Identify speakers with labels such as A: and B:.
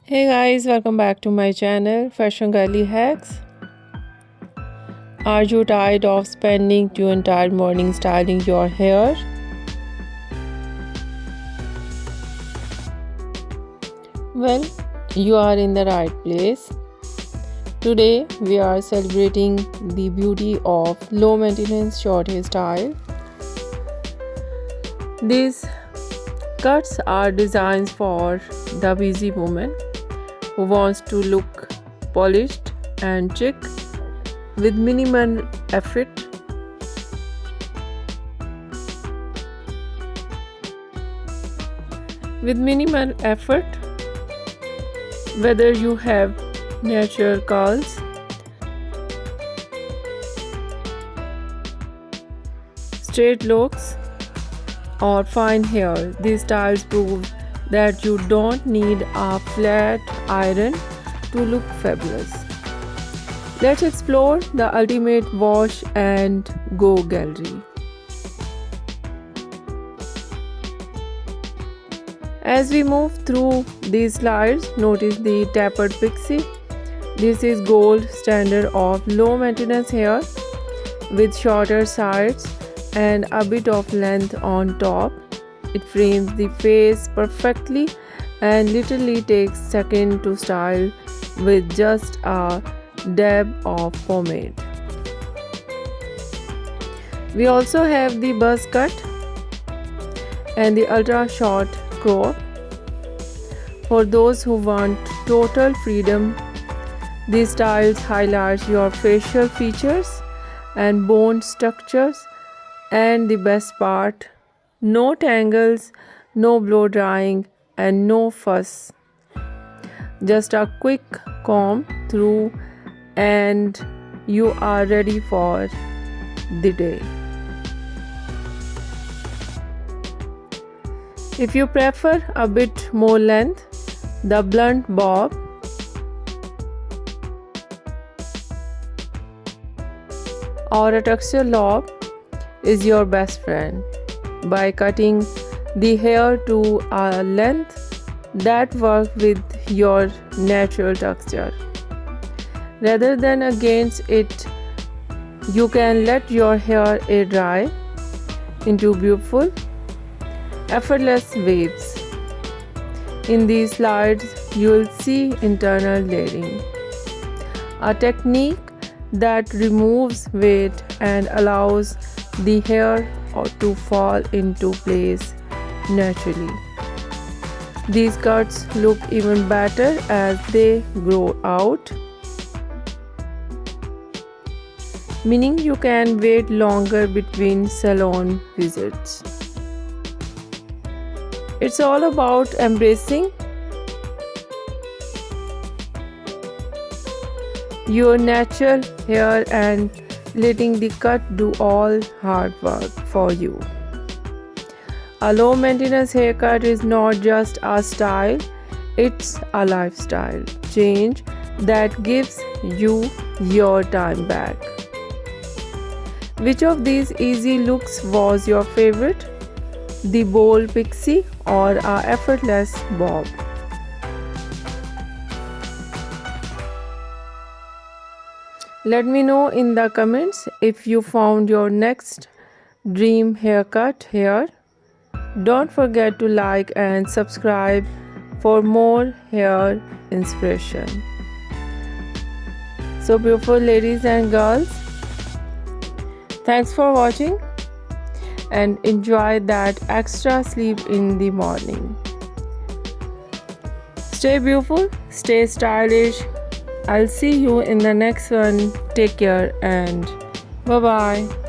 A: Hey guys, welcome back to my channel Fashion Girly Hacks. Are you tired of spending your entire morning styling your hair? Well, you are in the right place. Today we are celebrating the beauty of low maintenance short hair style. These cuts are designed for the busy woman who wants to look polished and chic with minimal effort. Whether you have natural curls, straight looks, or fine hair, these styles prove that you don't need a flat iron to look fabulous. Let's explore the ultimate wash and go gallery. As we move through these slides, notice the tapered pixie. This is gold standard of low maintenance hair with shorter sides and a bit of length on top. It frames the face perfectly and literally takes seconds to style with just a dab of pomade. We also have the buzz cut and the ultra short crop. For those who want total freedom, these styles highlight your facial features and bone structures, and the best part, no tangles, no blow drying, and no fuss. Just a quick comb through and you are ready for the day. If you prefer a bit more length, the blunt bob or a texture lob is your best friend. By cutting the hair to a length that works with your natural texture rather than against it, you can let your hair air dry into beautiful, effortless waves. In these slides, you will see internal layering, a technique that removes weight and allows the hair to fall into place naturally. These cuts look even better as they grow out, meaning you can wait longer between salon visits. It's all about embracing your natural hair and letting the cut do all hard work for you. A low maintenance haircut is not just a style, it's a lifestyle change that gives you your time back. Which of these easy looks was your favorite? The bold pixie or a effortless bob? Let me know in the comments if you found your next dream haircut here. Don't forget to like and subscribe for more hair inspiration. So beautiful ladies and girls, thanks for watching and enjoy that extra sleep in the morning. Stay beautiful, stay stylish. I'll see you in the next one. Take care and bye bye.